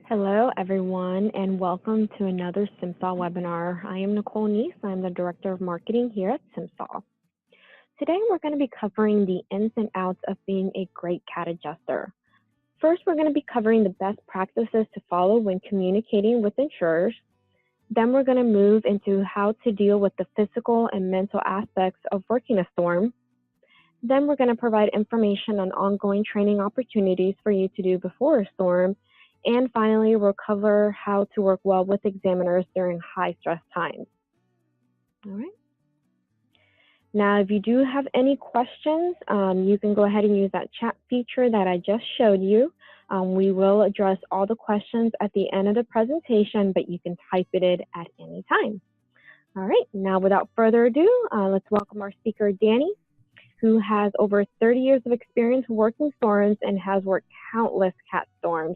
Hello, everyone, and welcome to another Simsol webinar. I am Nicole Neese. I'm the Director of Marketing here at Simsol. Today, we're going to be covering the ins and outs of being a great CAT adjuster. First, we're going to be covering the best practices to follow when communicating with insurers. Then we're going to move into how to deal with the physical and mental aspects of working a storm. Then we're going to provide information on ongoing training opportunities for you to do before a storm. And finally, we'll cover how to work well with examiners during high stress times. All right. Now, if you do have any questions, you can go ahead and use that chat feature that I just showed you. We will address all the questions at the end of the presentation, but you can type it in at any time. All right. Now, without further ado, let's welcome our speaker, Danny, who has over 30 years of experience working storms and has worked countless CAT storms.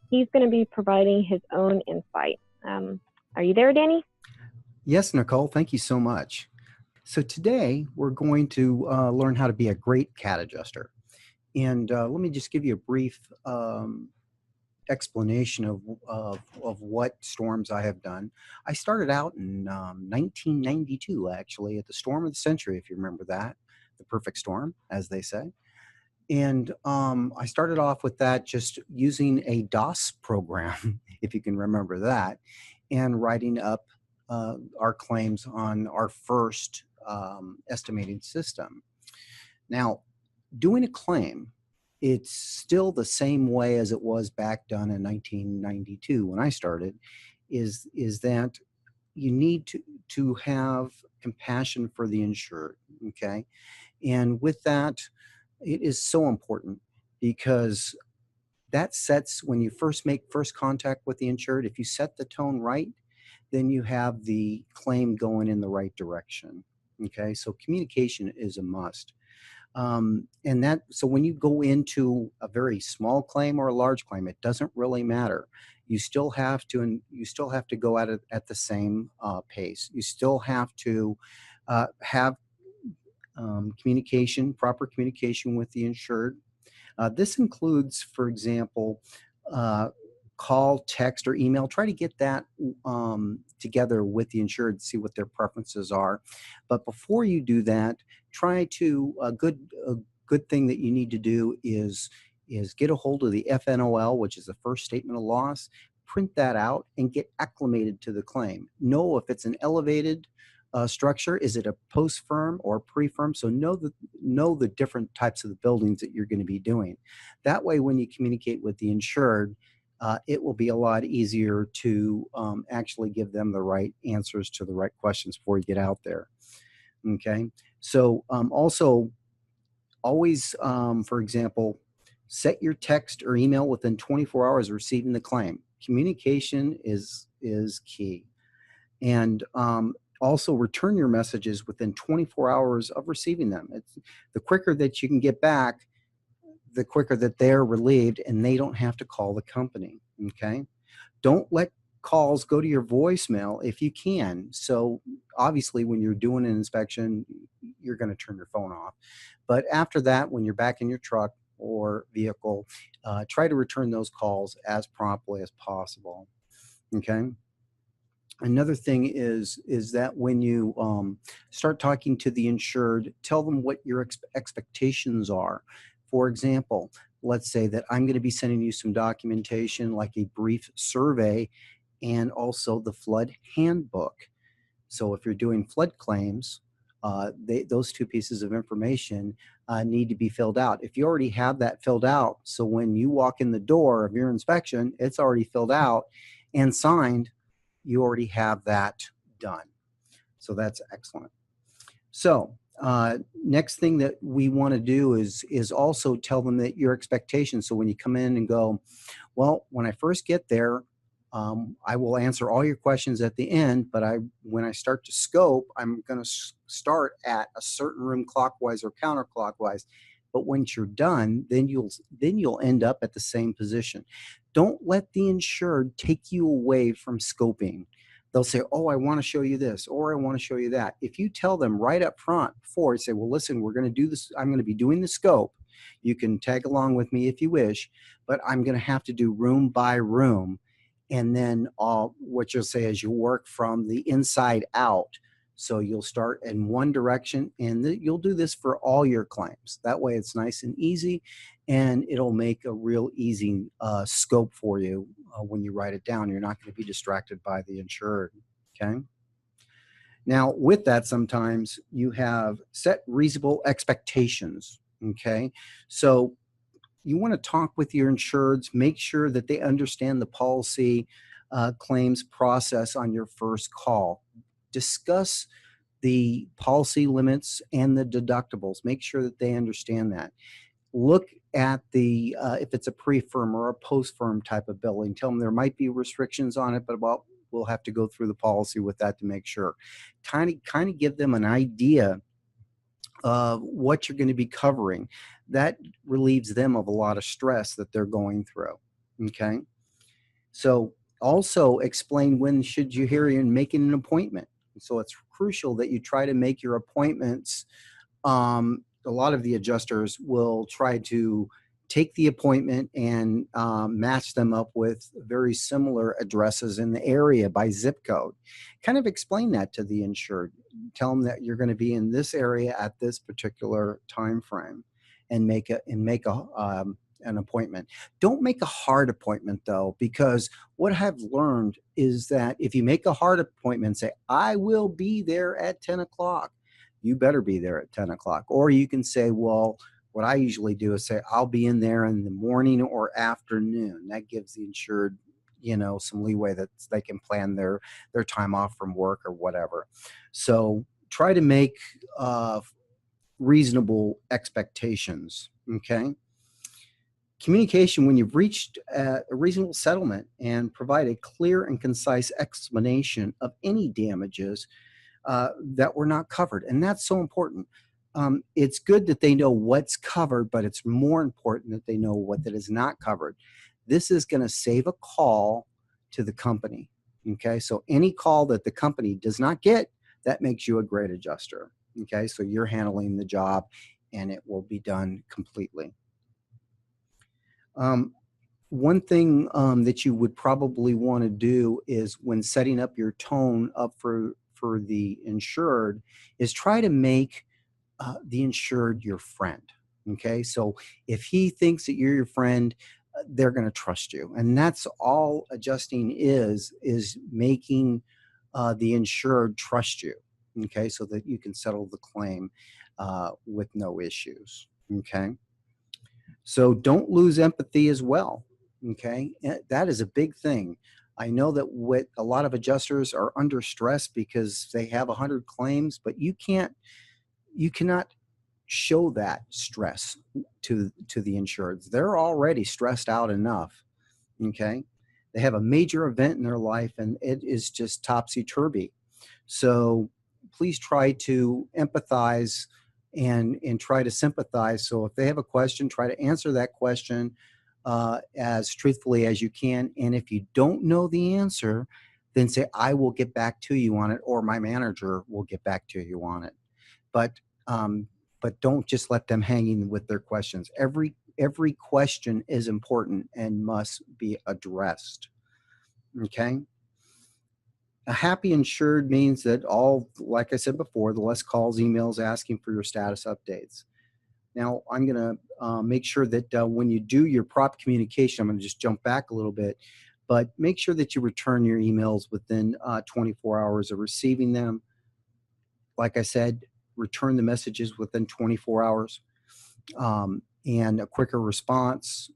He's going to be providing his own insight. Are you there, Danny? Yes, Nicole, thank you so much. So today we're going to learn how to be a great CAT adjuster. And let me just give you a brief explanation of what storms I have done. I started out in 1992, actually, at the storm of the century, if you remember that, the perfect storm, as they say. And I started off with that just using a DOS program, if you can remember that, and writing up our claims on our first estimating system. Now, doing a claim, it's still the same way as it was back done in 1992 when I started, is that you need to have compassion for the insured, okay? And with that, it is so important because that sets, when you make first contact with the insured, if you set the tone right, then you have the claim going in the right direction. Okay, so communication is a must. So when you go into a very small claim or a large claim, it doesn't really matter. You still have to go at it at the same pace. You still have to have proper communication with the insured. This includes, for example, call, text, or email. Try to get that together with the insured to see what their preferences are. But before you do that, a good thing that you need to do is get a hold of the FNOL, which is the first statement of loss. Print that out and get acclimated to the claim. Know if it's an elevated structure, is it a post-firm or pre-firm? So know the different types of the buildings that you're going to be doing. That way, when you communicate with the insured, it will be a lot easier to actually give them the right answers to the right questions before you get out there. Okay, so also always, for example, set your text or email within 24 hours of receiving the claim. Communication is key. And also return your messages within 24 hours of receiving them. The quicker that you can get back, the quicker that they're relieved and they don't have to call the company, okay? Don't let calls go to your voicemail if you can. So obviously when you're doing an inspection, you're gonna turn your phone off. But after that, when you're back in your truck or vehicle, try to return those calls as promptly as possible, okay? Another thing is that when you start talking to the insured, tell them what your expectations are. For example, let's say that I'm going to be sending you some documentation like a brief survey and also the flood handbook. So if you're doing flood claims, those two pieces of information need to be filled out. If you already have that filled out, so when you walk in the door of your inspection, it's already filled out and signed, you already have that done. So that's excellent. So next thing that we want to do is also tell them that your expectations. So when you come in and go, well, when I first get there, I will answer all your questions at the end, but when I start to scope, I'm going to start at a certain room clockwise or counterclockwise. But once you're done, then you'll end up at the same position. Don't let the insured take you away from scoping. They'll say, oh, I want to show you this, or I want to show you that. If you tell them right up front before, say, well, listen, we're going to do this. I'm going to be doing the scope. You can tag along with me if you wish, but I'm going to have to do room by room. And then what you'll say is you work from the inside out. So you'll start in one direction, and you'll do this for all your claims. That way it's nice and easy, and it'll make a real easy scope for you when you write it down. You're not going to be distracted by the insured, okay? Now, with that, sometimes you have set reasonable expectations, okay? So you want to talk with your insureds, make sure that they understand the policy claims process on your first call. Discuss the policy limits and the deductibles. Make sure that they understand that. Look at the, if it's a pre-firm or a post-firm type of billing, tell them there might be restrictions on it, but we'll have to go through the policy with that to make sure. Kind of give them an idea of what you're going to be covering. That relieves them of a lot of stress that they're going through, okay? So also explain when should you hear in making an appointment. So it's crucial that you try to make your appointments. A lot of the adjusters will try to take the appointment and match them up with very similar addresses in the area by zip code. Kind of explain that to the insured. Tell them that you're going to be in this area at this particular time frame, and make an appointment. Don't make a hard appointment though, because what I've learned is that if you make a hard appointment, say, I will be there at 10 o'clock, you better be there at 10 o'clock. Or you can say, well, what I usually do is say, I'll be in there in the morning or afternoon. That gives the insured, some leeway that they can plan their time off from work or whatever. So try to make reasonable expectations, okay? Communication when you've reached a reasonable settlement, and provide a clear and concise explanation of any damages that were not covered. And that's so important. It's good that they know what's covered, but it's more important that they know what that is not covered. This is going to save a call to the company, okay? So any call that the company does not get, that makes you a great adjuster, okay? So you're handling the job, and it will be done completely. One thing that you would probably want to do is, when setting up your tone up for the insured, is try to make the insured your friend. Okay, so if he thinks that you're your friend, they're going to trust you, and that's all adjusting is making the insured trust you. Okay, so that you can settle the claim with no issues. Okay. So don't lose empathy as well, okay? That is a big thing. I know that what a lot of adjusters are under stress because they have 100 claims, but you cannot show that stress to the insureds. They're already stressed out enough, okay? They have a major event in their life, and it is just topsy-turvy. So please try to empathize and try to sympathize. So if they have a question, try to answer that question as truthfully as you can. And if you don't know the answer, then say, I will get back to you on it, or my manager will get back to you on it. But don't just let them hanging with their questions. Every question is important and must be addressed. Okay. A happy insured means that like I said before, the less calls, emails asking for your status updates. Now, I'm going to make sure that when you do your prompt communication, I'm going to just jump back a little bit, but make sure that you return your emails within 24 hours of receiving them. Like I said, return the messages within 24 hours, and a quicker response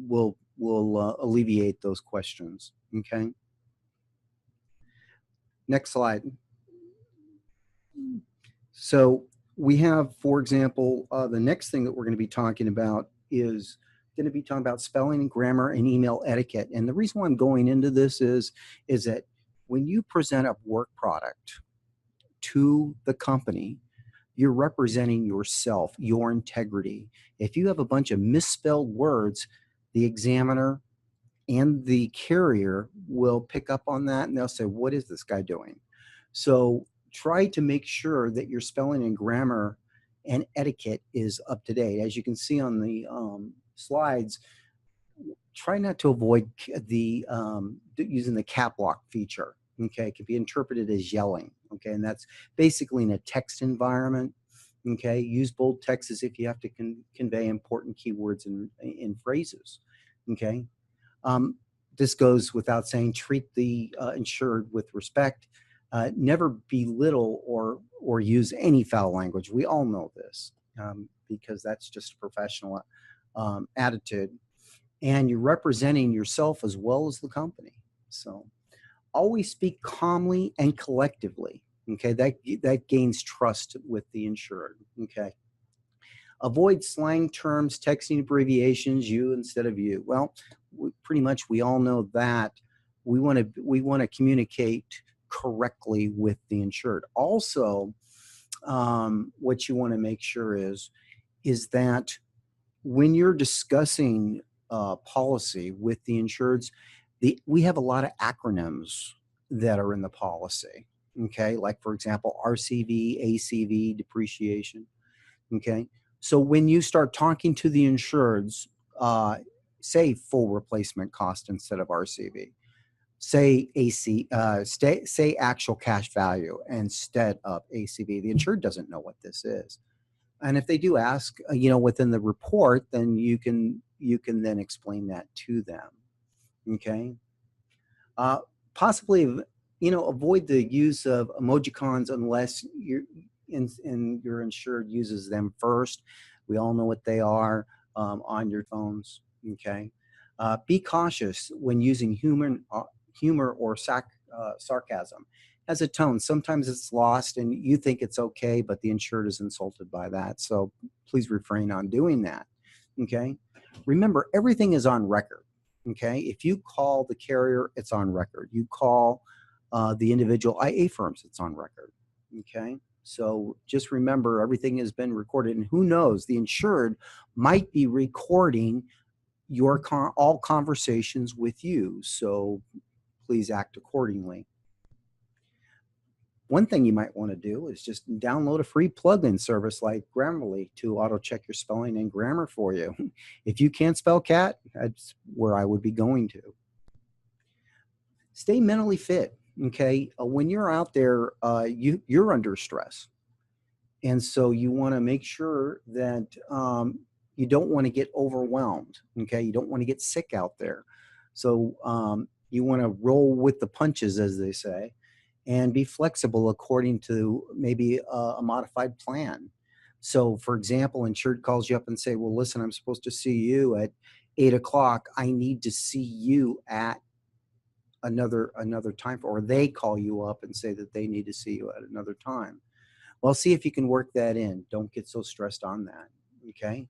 will alleviate those questions. Okay. Next slide. So we have, for example, the next thing that we're going to be talking about is going to be talking about spelling and grammar and email etiquette. And the reason why I'm going into this is that when you present a work product to the company, you're representing yourself, your integrity. If you have a bunch of misspelled words, the examiner and the carrier will pick up on that, and they'll say, what is this guy doing? So try to make sure that your spelling and grammar and etiquette is up to date. As you can see on the slides, try not to avoid using the cap lock feature. Okay, it can be interpreted as yelling. Okay, and that's basically in a text environment. Okay, use bold text as if you have to convey important keywords in phrases. Okay, um, this goes without saying. Treat the insured with respect. Never belittle or use any foul language. We all know this because that's just a professional attitude, and you're representing yourself as well as the company. So always speak calmly and collectively. Okay, that gains trust with the insured. Okay. Avoid slang terms, texting abbreviations, you instead of you. Well, pretty much we all know that. We want to communicate correctly with the insured. Also, what you want to make sure is that when you're discussing policy with the insureds, we have a lot of acronyms that are in the policy. Okay, like for example, RCV, ACV, depreciation. Okay, so when you start talking to the insureds, say full replacement cost instead of RCV. Say say actual cash value instead of ACV. The insured doesn't know what this is. And if they do ask, within the report, then you can then explain that to them. Okay. Possibly, avoid the use of emojicons unless your insured uses them first. We all know what they are on your phones. Okay. Be cautious when using humor or sarcasm. Has a tone. Sometimes it's lost and you think it's okay, but the insured is insulted by that. So please refrain on doing that. Okay. Remember, everything is on record. Okay. If you call the carrier, it's on record. You call the individual IA firms, it's on record. Okay. So just remember, everything has been recorded, and who knows, the insured might be recording all conversations with you. So please act accordingly. One thing you might want to do is just download a free plugin service like Grammarly to auto check your spelling and grammar for you. If you can't spell cat, that's where I would be going to. Stay mentally fit. Okay, when you're out there, you're under stress, and so you want to make sure that you don't want to get overwhelmed. Okay, you don't want to get sick out there, so you want to roll with the punches, as they say, and be flexible according to maybe a modified plan. So, for example, insured calls you up and say, "Well, listen, I'm supposed to see you at 8 o'clock. I need to see you at another time," or they call you up and say that they need to see you at another time. Well, see if you can work that in. Don't get so stressed on that. Okay.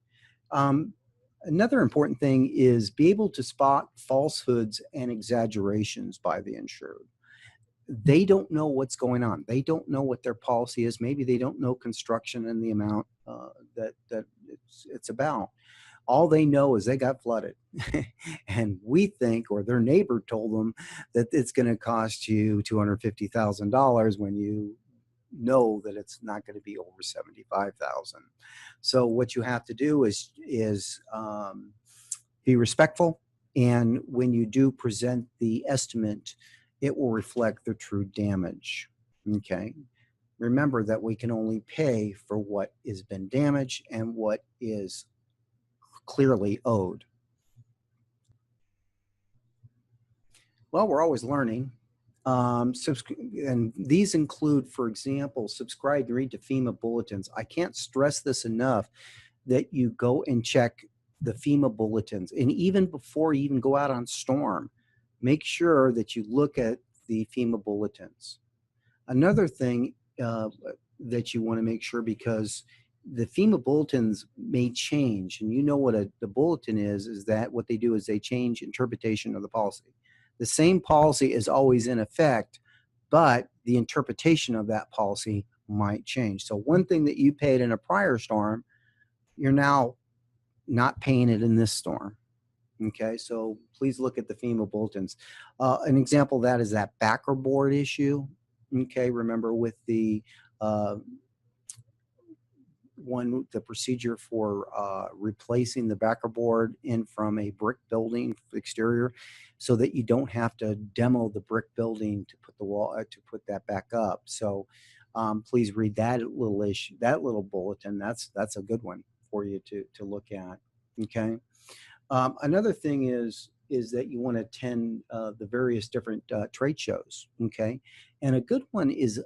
Another important thing is be able to spot falsehoods and exaggerations by the insured. They don't know what's going on. They don't know what their policy is. Maybe they don't know construction and the amount that it's about. All they know is they got flooded. And we think, or their neighbor told them, that it's going to cost you $250,000 when you know that it's not going to be over 75,000. So what you have to do is be respectful, and when you do present the estimate, it will reflect the true damage. Okay. Remember that we can only pay for what has been damaged and what is clearly owed. Well, we're always learning. And these include, for example, subscribe and read to FEMA bulletins. I can't stress this enough, that you go and check the FEMA bulletins. And even before you even go out on storm, make sure that you look at the FEMA bulletins. Another thing that you want to make sure, because the FEMA bulletins may change, and you know what the bulletin is that what they do is they change interpretation of the policy. The same policy is always in effect, but the interpretation of that policy might change. So one thing that you paid in a prior storm, you're now not paying it in this storm. Okay, so please look at the FEMA bulletins. An example of that is that backer board issue. Okay, remember with the the procedure for replacing the backer board in from a brick building exterior, so that you don't have to demo the brick building to put the wall to put that back up. So please read that little bulletin. That's a good one for you to look at. Okay. Another thing is that you want to attend the various different trade shows. Okay, and a good one is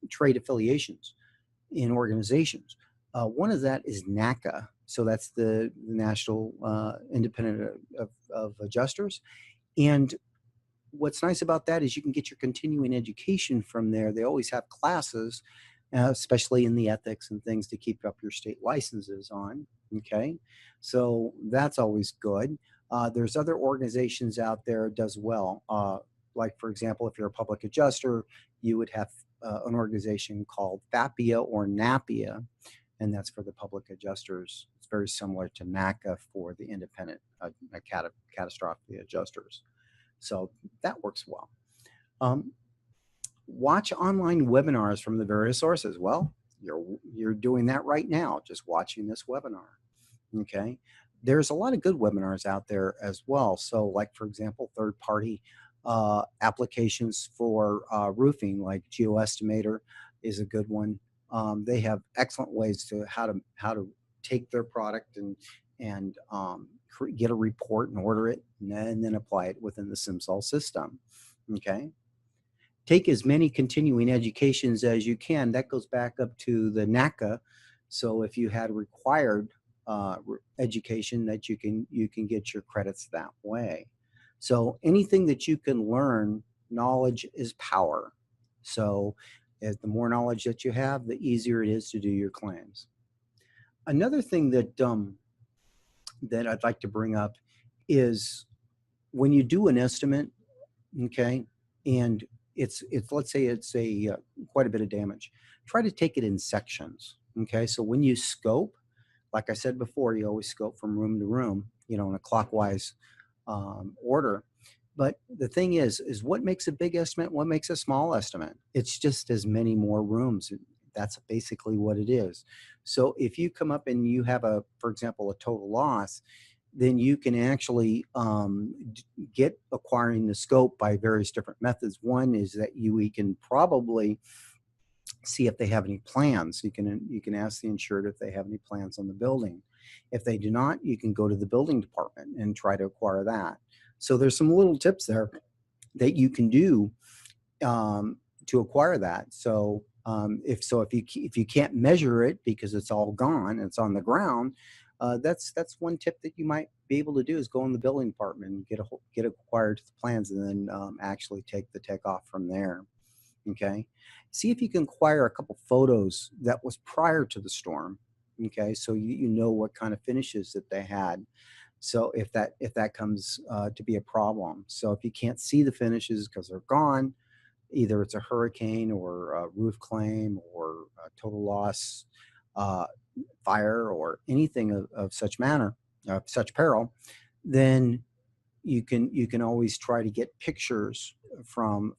trade affiliations in organizations. One of that is NACA. So that's the National Independent of Adjusters. And what's nice about that is you can get your continuing education from there. They always have classes, especially in the ethics and things to keep up your state licenses on. Okay, so that's always good. There's other organizations out there that does well. Like, for example, if you're a public adjuster, you would have an organization called FAPIA or NAPIA, and that's for the public adjusters. It's very similar to NACA for the independent catastrophe adjusters. So that works well. Watch online webinars from the various sources. Well, you're doing that right now, just watching this webinar. Okay, there's a lot of good webinars out there as well. So, like, for example, third-party applications for roofing, like GeoEstimator is a good one. They have excellent ways to how to take their product and get a report and order it, and then apply it within the Simsol system. Okay. Take as many continuing educations as you can. That goes back up to the NACA. So if you had required education, that you can get your credits that way. So anything that you can learn, knowledge is power. So the more knowledge that you have, the easier it is to do your claims. Another thing that I'd like to bring up is when you do an estimate, okay, and it's let's say it's a quite a bit of damage, try to take it in sections. Okay, so when you scope, like I said before, you always scope from room to room, in a clockwise order. But the thing is what makes a big estimate, what makes a small estimate? It's just as many more rooms. That's basically what it is. So if you come up and you have for example, a total loss, then you can actually get acquiring the scope by various different methods. One is that we can probably see if they have any plans. You can ask the insured if they have any plans on the building. If they do not, you can go to the building department and try to acquire that. So there's some little tips there that you can do to acquire that. So if you can't measure it because it's all gone, it's on the ground, that's one tip that you might be able to do, is go in the building department and get acquired to the plans, and then actually take off from there. Okay, see if you can acquire a couple photos that was prior to the storm. Okay, so you know what kind of finishes that they had. So if that comes to be a problem, so if you can't see the finishes because they're gone, either it's a hurricane or a roof claim or a total loss, fire, or anything of such manner, such peril, then you can always try to get pictures from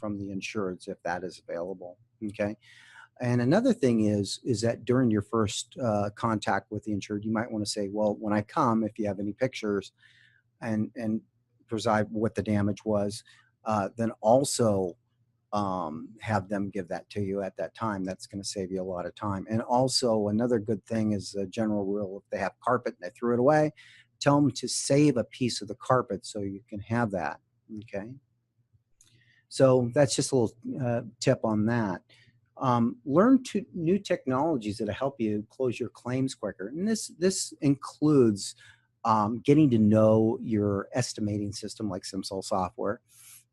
the insureds if that is available. Okay. And another thing is that during your first contact with the insured, you might want to say, well, when I come, if you have any pictures and preside what the damage was, then also have them give that to you at that time. That's going to save you a lot of time. And also another good thing is a general rule: if they have carpet and they threw it away, tell them to save a piece of the carpet so you can have that. Okay. So that's just a little tip on that. Learn new technologies that'll help you close your claims quicker. And this includes getting to know your estimating system like Simsol software.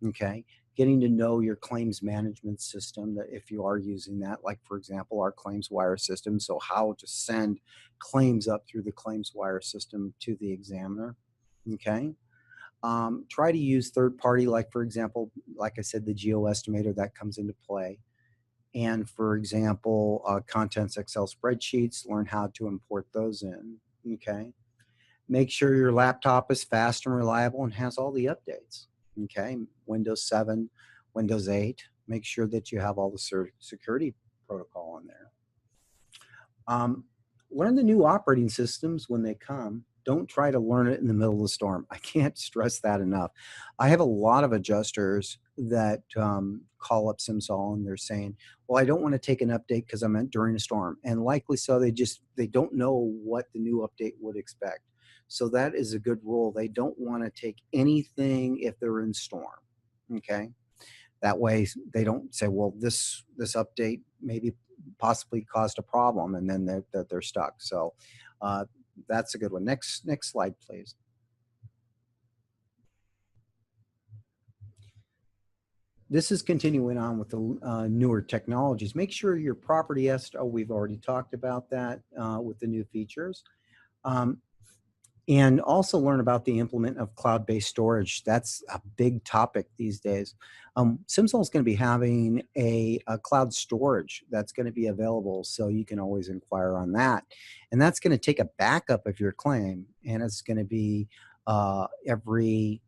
Okay. Getting to know your claims management system, that if you are using that, like, for example, our claims wire system. So how to send claims up through the claims wire system to the examiner. Okay. Try to use third party, like, for example, like I said, the GeoEstimator, that comes into play. And for example, contents Excel spreadsheets, learn how to import those in. Okay. Make sure your laptop is fast and reliable and has all the updates. Okay. Windows 7, Windows 8. Make sure that you have all the security protocol on there. Learn the new operating systems when they come. Don't try to learn it in the middle of the storm. I can't stress that enough. I have a lot of adjusters that call up Simsol and they're saying, well, I don't want to take an update because I'm during a storm. And likely so, they don't know what the new update would expect. So that is a good rule. They don't want to take anything if they're in storm. Okay. That way they don't say, well, this update maybe possibly caused a problem, and then they're stuck. So that's a good one. Next slide, please. This is continuing on with the newer technologies. Make sure your property we've already talked about that with the new features. And also learn about the implement of cloud-based storage. That's a big topic these days. Simsol is going to be having a cloud storage that's going to be available, so you can always inquire on that. And that's going to take a backup of your claim, and it's going to be and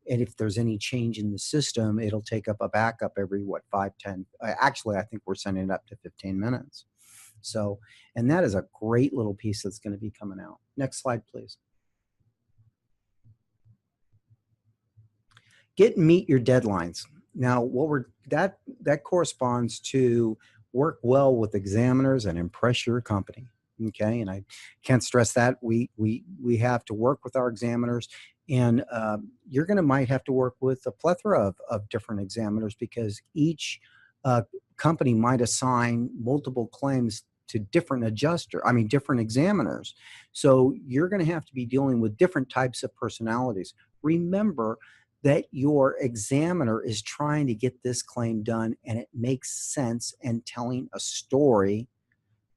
if there's any change in the system, it'll take up a backup every, 5, 10, actually, I think we're sending it up to 15 minutes. So, and that is a great little piece that's going to be coming out. Next slide, please. Meet your deadlines. Now, that corresponds to work well with examiners and impress your company. Okay, and I can't stress that we have to work with our examiners, and you're going to might have to work with a plethora of different examiners, because each company might assign multiple claims to different examiners. So you're going to have to be dealing with different types of personalities. Remember that your examiner is trying to get this claim done, and it makes sense, and telling a story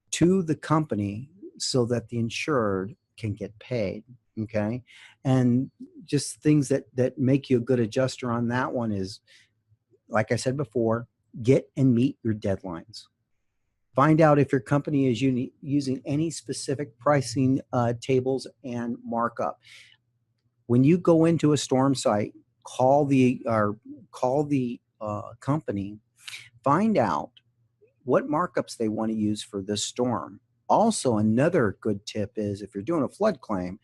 to the company so that the insured can get paid. Okay. And just things that make you a good adjuster on that one is, like I said before, get and meet your deadlines. Find out if your company is using any specific pricing tables and markup. When you go into a storm site, call the company, find out what markups they want to use for this storm. Also, another good tip is, if you're doing a flood claim,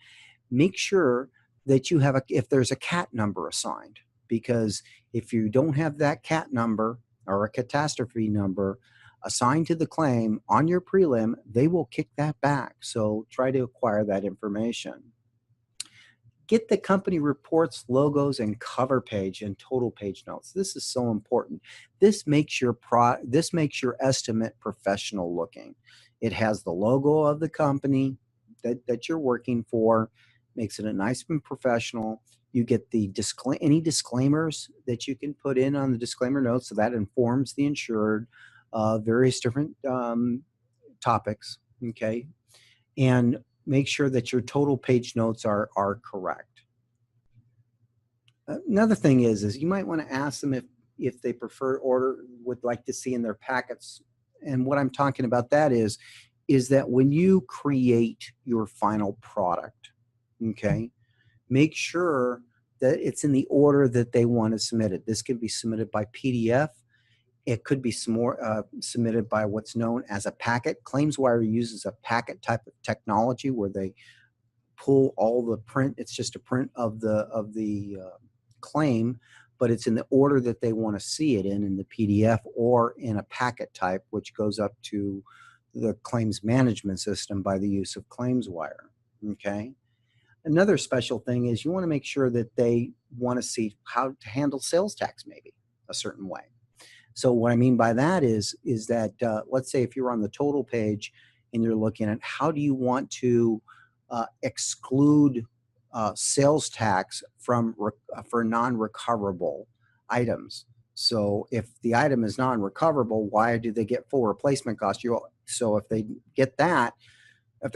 make sure that you have if there's a CAT number assigned, because if you don't have that CAT number or a catastrophe number assigned to the claim on your prelim, they will kick that back. So try to acquire that information. Get the company reports, logos, and cover page and total page notes. This is so important. This makes your estimate professional looking. It has the logo of the company that you're working for, makes it a nice and professional. You get the any disclaimers that you can put in on the disclaimer notes, so that informs the insured various different topics. Okay, and make sure that your total page notes are correct. Another thing is you might want to ask them if they prefer would like to see in their packets. And what I'm talking about that is that when you create your final product, okay, make sure that it's in the order that they want to submit it. This can be submitted by PDF. It could be submitted by what's known as a packet. ClaimsWire uses a packet type of technology where they pull all the print. It's just a print of the claim, but it's in the order that they want to see it in the PDF, or in a packet type, which goes up to the claims management system by the use of ClaimsWire. Okay. Another special thing is you want to make sure that they want to see how to handle sales tax, maybe a certain way. So what I mean by that is that let's say if you're on the total page and you're looking at how do you want to exclude sales tax for non-recoverable items. So if the item is non-recoverable, why do they get full replacement cost? So if they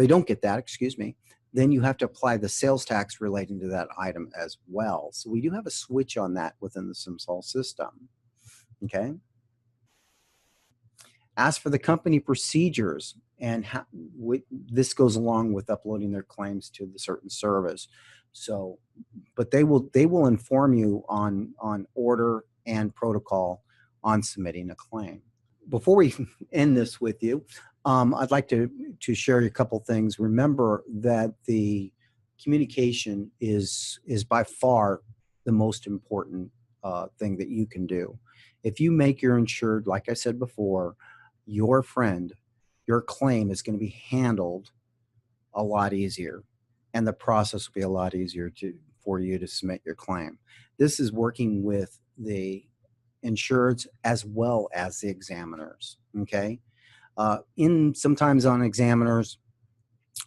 don't get that, excuse me, then you have to apply the sales tax relating to that item as well. So we do have a switch on that within the Simsol system. Okay. Ask for the company procedures, and this goes along with uploading their claims to the certain service. So, but they will inform you on order and protocol on submitting a claim. Before we end this with you, I'd like to share a couple things. Remember that the communication is by far the most important thing that you can do. If you make your insured, like I said before, your friend, your claim is going to be handled a lot easier, and the process will be a lot easier for you to submit your claim. This is working with the insureds as well as the examiners. Okay, sometimes on examiners,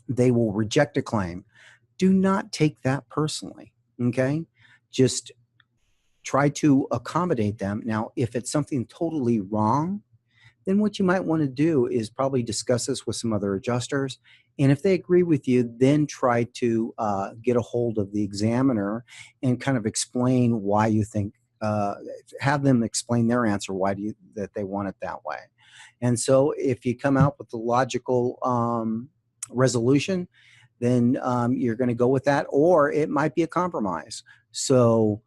they will reject a claim. Do not take that personally. Okay, just try to accommodate them. Now, if it's something totally wrong, then what you might want to do is probably discuss this with some other adjusters. And if they agree with you, then try to get a hold of the examiner and kind of explain why you think, have them explain their answer, that they want it that way. And so if you come out with the logical resolution, then you're going to go with that, or it might be a compromise. So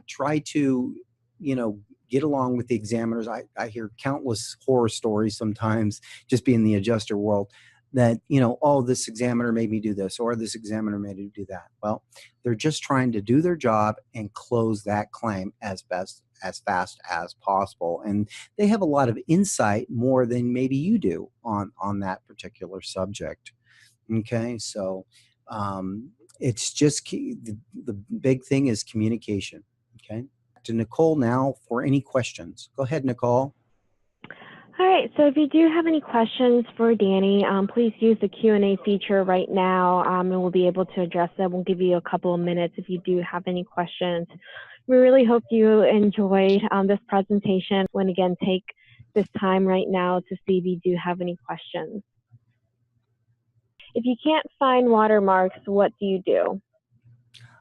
try to, get along with the examiners. I hear countless horror stories sometimes, just being in the adjuster world, that, oh, this examiner made me do this, or this examiner made me do that. Well, they're just trying to do their job and close that claim as fast as possible. And they have a lot of insight, more than maybe you do on that particular subject. Okay, so it's just the big thing is communication. Okay, to Nicole now for any questions. Go ahead, Nicole. All right, so if you do have any questions for Danny, please use the Q&A feature right now, and we'll be able to address them. We'll give you a couple of minutes if you do have any questions. We really hope you enjoyed this presentation. And again, take this time right now to see if you do have any questions. If you can't find watermarks, what do you do?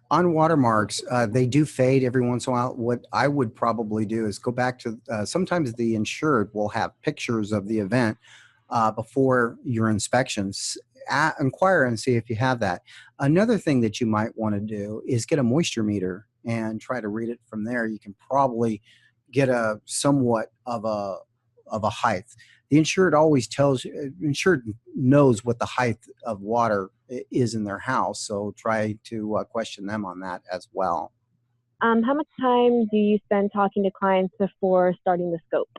On watermarks, they do fade every once in a while. What I would probably do is go back to, sometimes the insured will have pictures of the event before your inspections. Inquire and see if you have that. Another thing that you might want to do is get a moisture meter and try to read it from there. You can probably get a somewhat of a height. The insured always insured knows what the height of water is in their house, so try to question them on that as well. How much time do you spend talking to clients before starting the scope?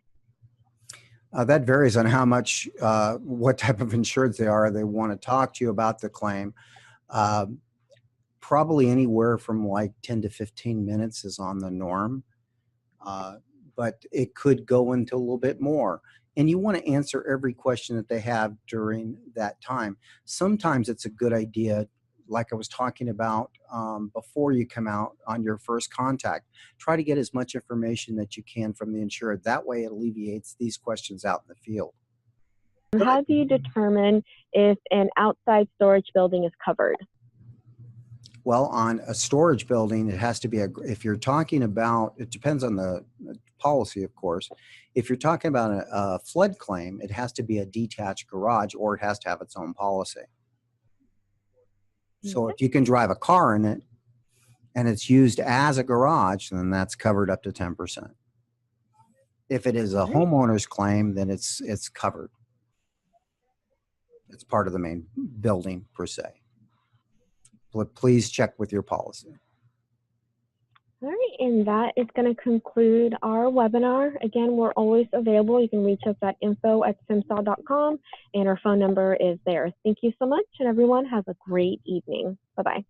That varies on how much, what type of insureds they are. They want to talk to you about the claim. Probably anywhere from like 10 to 15 minutes is on the norm, but it could go into a little bit more. And you want to answer every question that they have during that time. Sometimes it's a good idea, like I was talking about before you come out on your first contact, try to get as much information that you can from the insured. That way it alleviates these questions out in the field. How do you determine if an outside storage building is covered? Well, on a storage building, it has to be if you're talking about, it depends on the policy, of course. If you're talking about a flood claim, it has to be a detached garage, or it has to have its own policy. So if you can drive a car in it and it's used as a garage, then that's covered up to 10%. If it is a homeowner's claim, then it's covered. It's part of the main building per se. But please check with your policy. All right, and that is going to conclude our webinar. Again, we're always available. You can reach us at info@simsol.com, and our phone number is there. Thank you so much, and everyone have a great evening. Bye-bye.